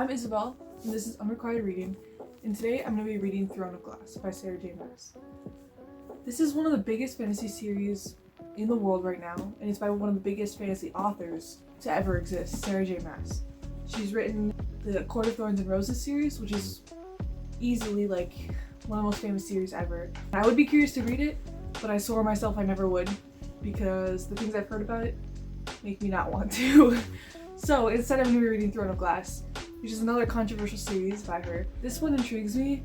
I'm Isabel, and this is Unrequired Reading, and today I'm going to be reading Throne of Glass by Sarah Maas. This is one of the biggest fantasy series in the world right now, and it's by one of the biggest fantasy authors to ever exist, Sarah Maas. She's written the Court of Thorns and Roses series, which is easily like one of the most famous series ever. I would be curious to read it, but I swore myself I never would, because the things I've heard about it make me not want to. So instead I'm going to be reading Throne of Glass, which is another controversial series by her. This one intrigues me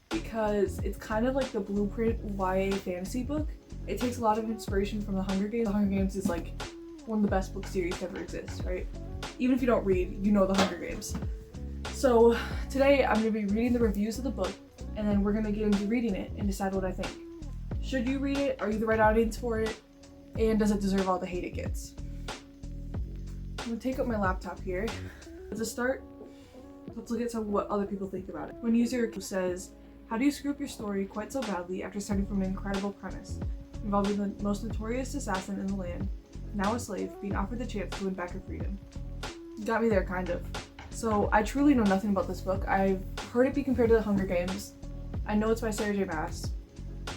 because it's kind of like the blueprint YA fantasy book. It takes a lot of inspiration from The Hunger Games. The Hunger Games is like one of the best book series to ever exist, right? Even if you don't read, you know The Hunger Games. So today I'm going to be reading the reviews of the book, and then we're going to get into reading it and decide what I think. Should you read it? Are you the right audience for it? And does it deserve all the hate it gets? I'm gonna take up my laptop here. To start, let's look at what other people think about it. One user says, "How do you screw up your story quite so badly after starting from an incredible premise, involving the most notorious assassin in the land, now a slave, being offered the chance to win back her freedom?" Got me there, kind of. So I truly know nothing about this book. I've heard it be compared to The Hunger Games. I know it's by Sarah Maas.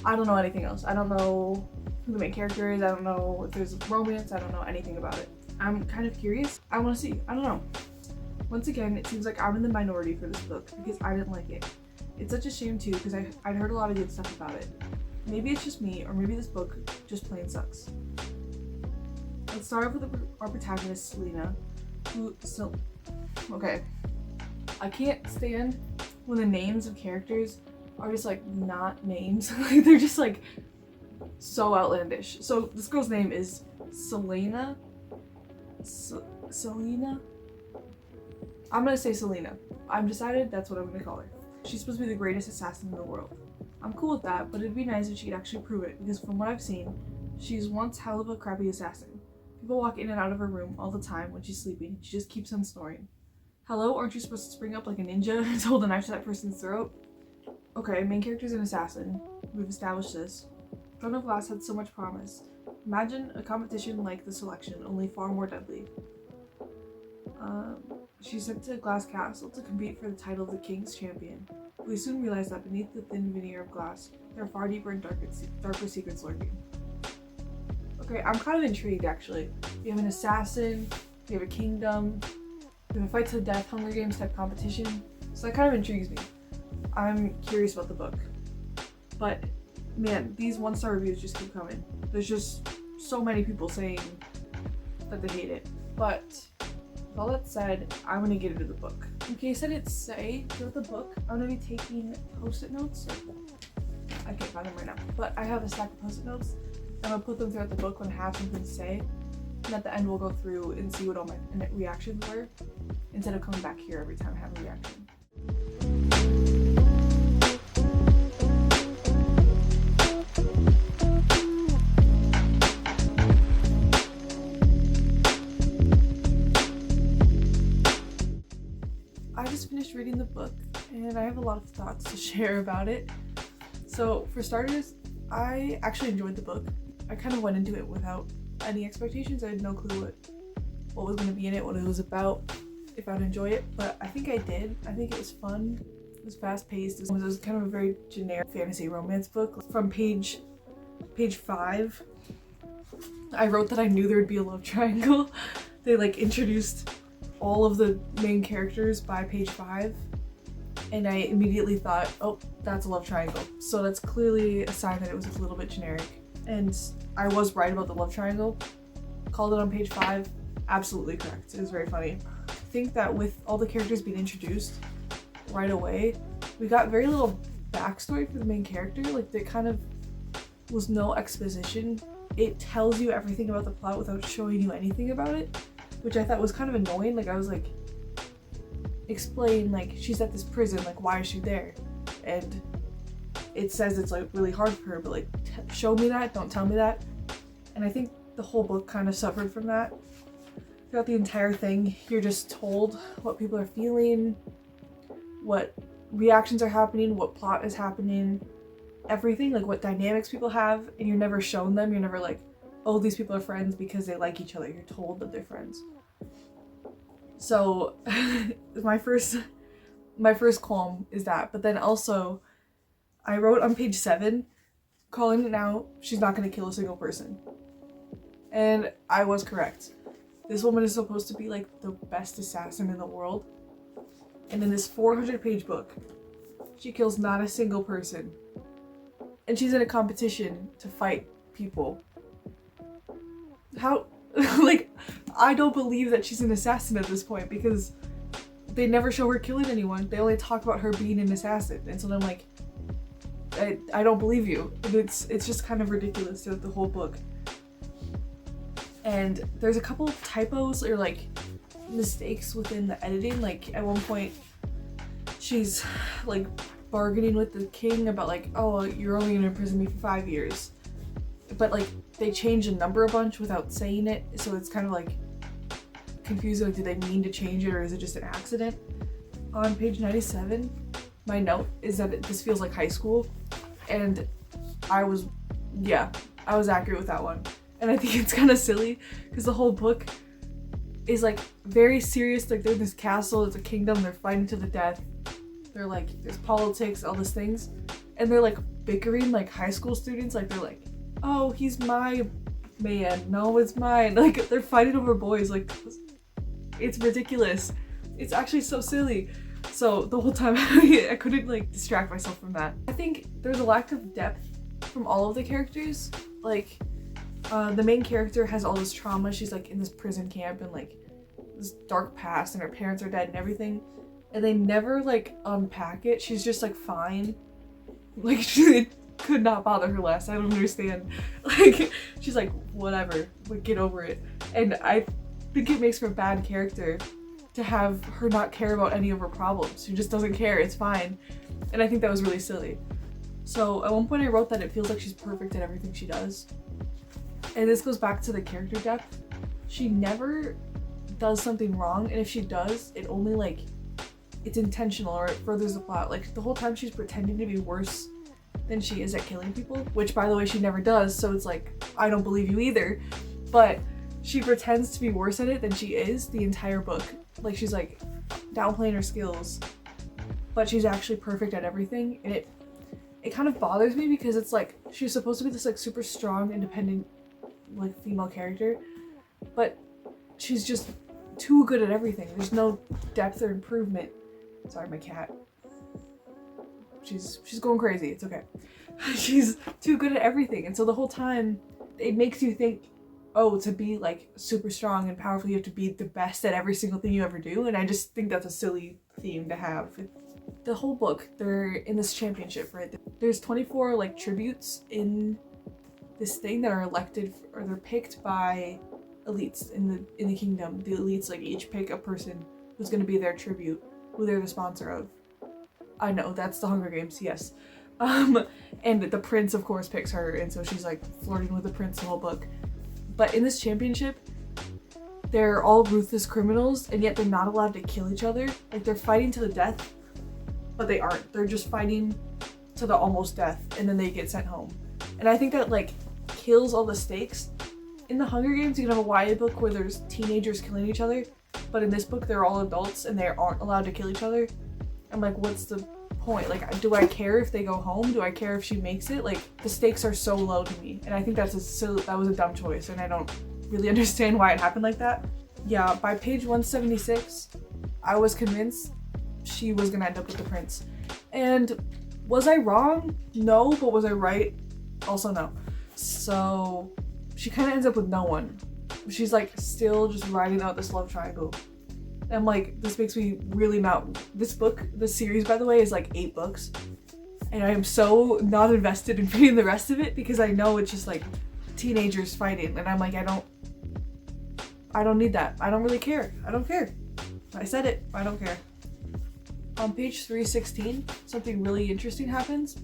I don't know anything else. I don't know who the main character is. I don't know if there's romance. I don't know anything about it. I'm kind of curious. I want to see. I don't know. Once again, it seems like I'm in the minority for this book because I didn't like it. It's such a shame too because I'd heard a lot of good stuff about it. Maybe it's just me, or maybe this book just plain sucks. Let's start off with our protagonist, Selena, okay. I can't stand when the names of characters are just like not names. They're just like so outlandish. So this girl's name is Selena. Selena? I'm gonna say Selena. I've decided that's what I'm gonna call her. She's supposed to be the greatest assassin in the world. I'm cool with that, but it'd be nice if she could actually prove it, because from what I've seen, she's once hell of a crappy assassin. People walk in and out of her room all the time when she's sleeping. She just keeps on snoring. Hello, aren't you supposed to spring up like a ninja and hold a knife to that person's throat? Okay, main character's an assassin. We've established this. Throne of Glass had so much promise. Imagine a competition like The Selection, only far more deadly. She's sent to Glass Castle to compete for the title of the King's Champion. We soon realize that beneath the thin veneer of glass, there are far deeper and darker secrets lurking. Okay, I'm kind of intrigued actually. You have an assassin, you have a kingdom, you have a fight to the death, Hunger Games type competition, so that kind of intrigues me. I'm curious about the book. But man, these 1-star reviews just keep coming. There's just so many people saying that they hate it. But with all that said, I'm gonna get into the book. In case I didn't say throughout the book, I'm gonna be taking post-it notes. I can't find them right now, but I have a stack of post-it notes. I'm gonna put them throughout the book when I have something to say. And at the end, we'll go through and see what all my reactions were, instead of coming back here every time I have a reaction. I just finished reading the book and I have a lot of thoughts to share about it. So for starters, I actually enjoyed the book. I kind of went into it without any expectations. I had no clue what was going to be in it, what it was about, if I'd enjoy it, but I think I did. I think it was fun. It was fast-paced. It was kind of a very generic fantasy romance book. From page 5, I wrote that I knew there would be a love triangle. They like introduced all of the main characters by page 5, and I immediately thought, oh, that's a love triangle. So that's clearly a sign that it was a little bit generic. And I was right about the love triangle. Called it on page 5. Absolutely correct. It was very funny. I think that with all the characters being introduced right away, we got very little backstory for the main character. Like, there kind of was no exposition. It tells you everything about the plot without showing you anything about it, which I thought was kind of annoying. Like, I was like, explain, like, she's at this prison, like, why is she there? And it says it's like really hard for her, but like, show me that, don't tell me that. And I think the whole book kind of suffered from that. Throughout the entire thing, you're just told what people are feeling, what reactions are happening, what plot is happening, everything, like what dynamics people have, and you're never shown them. You're never like, oh, these people are friends because they like each other. You're told that they're friends. So my first qualm is that, but then also I wrote on page 7, calling it now, she's not going to kill a single person. And I was correct. This woman is supposed to be like the best assassin in the world. And in this 400-page book, she kills not a single person. And she's in a competition to fight people. How, like, I don't believe that she's an assassin at this point because they never show her killing anyone. They only talk about her being an assassin. And so I'm like, I don't believe you. And it's just kind of ridiculous throughout the whole book. And there's a couple of typos or like mistakes within the editing. Like at one point she's like bargaining with the king about like, oh, you're only gonna imprison me for 5 years. But like they change a number a bunch without saying it. So it's kind of like confusing. Like, do they mean to change it or is it just an accident? On page 97, my note is that this feels like high school. And I was accurate with that one. And I think it's kind of silly because the whole book is like very serious. Like they're in this castle, it's a kingdom, they're fighting to the death. They're like, there's politics, all these things. And they're like bickering like high school students. Like they're like, oh, he's my man. No, it's mine. Like they're fighting over boys. Like it's ridiculous. It's actually so silly. So the whole time I couldn't like distract myself from that. I think there's a lack of depth from all of the characters. Like the main character has all this trauma. She's like in this prison camp and like this dark past and her parents are dead and everything. And they never like unpack it. She's just like fine. Like it could not bother her less. I don't understand. Like she's like, whatever, like get over it. And I think it makes for a bad character to have her not care about any of her problems. She just doesn't care, it's fine. And I think that was really silly. So at one point I wrote that it feels like she's perfect at everything she does. And this goes back to the character depth. She never does something wrong, and if she does, it only like, it's intentional or it furthers the plot. Like the whole time she's pretending to be worse than she is at killing people, which by the way she never does, so it's like, I don't believe you either. But she pretends to be worse at it than she is the entire book. Like she's like downplaying her skills, but she's actually perfect at everything. And it kind of bothers me because it's like, she's supposed to be this like super strong, independent like female character, but she's just too good at everything. There's no depth or improvement. Sorry, my cat. She's going crazy. It's okay. She's too good at everything. And so the whole time it makes you think, oh, to be like super strong and powerful, you have to be the best at every single thing you ever do. And I just think that's a silly theme to have. The whole book, they're in this championship, right? There's 24 like tributes in this thing that are elected or they're picked by elites in the kingdom. The elites like each pick a person who's going to be their tribute, who they're the sponsor of. I know, that's the Hunger Games, yes. And the prince of course picks her, and so she's like flirting with the prince the whole book. But in this championship, they're all ruthless criminals, and yet they're not allowed to kill each other. Like they're fighting to the death, but they aren't. They're just fighting to the almost death, and then they get sent home. And I think that like kills all the stakes. In the Hunger Games, you can have a YA book where there's teenagers killing each other, but in this book, they're all adults and they aren't allowed to kill each other. I'm like, what's the point? Like, do I care if they go home? Do I care if she makes it? Like, the stakes are so low to me, and I think that was a dumb choice, and I don't really understand why it happened like that. Yeah, by page 176, I was convinced she was gonna end up with the prince. And was I wrong? No, but was I right? Also no. So she kind of ends up with no one. She's like still just riding out this love triangle. And I'm like, this makes me really not. This series by the way is like 8 books, and I am so not invested in reading the rest of it because I know it's just like teenagers fighting, and I'm like, I don't need that. I don't really care. I don't care. I said it. I don't care. On page 316, something really interesting happens.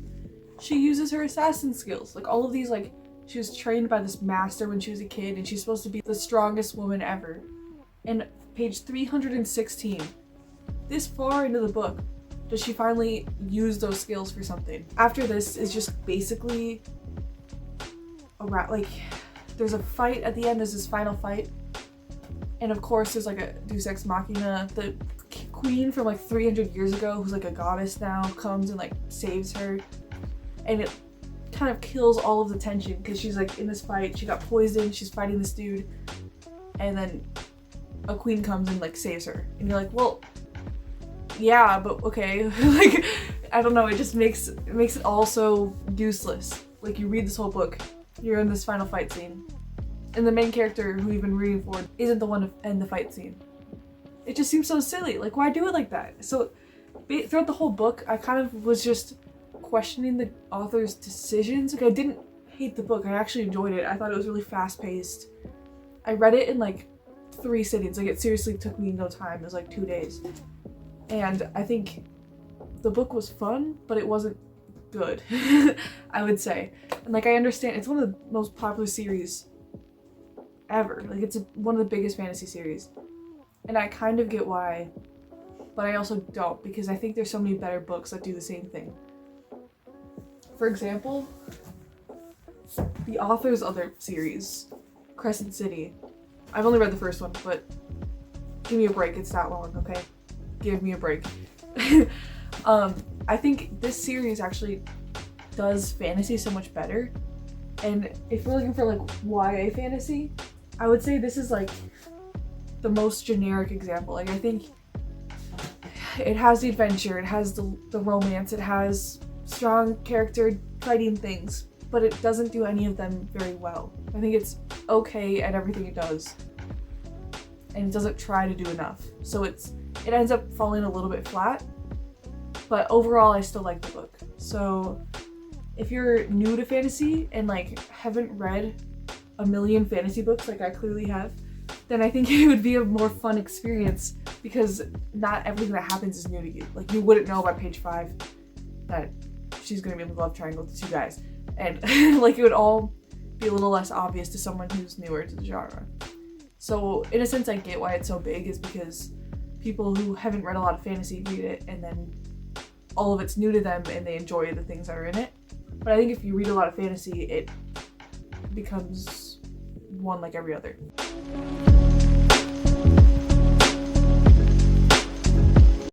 She uses her assassin skills. Like all of these, like she was trained by this master when she was a kid, and she's supposed to be the strongest woman ever. And page 316, this far into the book, does she finally use those skills for something. After this is just basically like there's a fight at the end. There's this final fight, And of course there's like a Deus Ex Machina. The queen from like 300 years ago, who's like a goddess now, comes and like saves her. And it kind of kills all of the tension because she's like in this fight, she got poisoned, she's fighting this dude, and then a queen comes and like saves her. And you're like, well, yeah, but okay. Like, I don't know, it just makes it all so useless. Like, you read this whole book, you're in this final fight scene, and the main character who you've been rooting for isn't the one to end the fight scene. It just seems so silly. Like, why do it like that? So throughout the whole book, I kind of was just questioning the author's decisions. Like, I didn't hate the book, I actually enjoyed it. I thought it was really fast-paced. I read it in like 3 sittings. Like, it seriously took me no time. It was like 2 days. And I think the book was fun, but it wasn't good, I would say. And like, I understand it's one of the most popular series ever. Like, it's one of the biggest fantasy series. And I kind of get why, but I also don't, because I think there's so many better books that do the same thing. For example, the author's other series, Crescent City. I've only read the first one, but give me a break, it's that long, okay? Give me a break. I think this series actually does fantasy so much better. And if you're looking for like YA fantasy, I would say this is like the most generic example. Like, I think it has the adventure, it has the romance, it has strong character fighting things, but it doesn't do any of them very well. I think it's okay at everything it does, and it doesn't try to do enough. So it ends up falling a little bit flat, but overall I still like the book. So if you're new to fantasy and like haven't read a million fantasy books like I clearly have, then I think it would be a more fun experience, because not everything that happens is new to you. Like, you wouldn't know by page 5 that she's gonna be in the love triangle with 2 guys. And like, it would all be a little less obvious to someone who's newer to the genre. So in a sense, I get why it's so big, is because people who haven't read a lot of fantasy read it, and then all of it's new to them and they enjoy the things that are in it. But I think if you read a lot of fantasy, it becomes one like every other.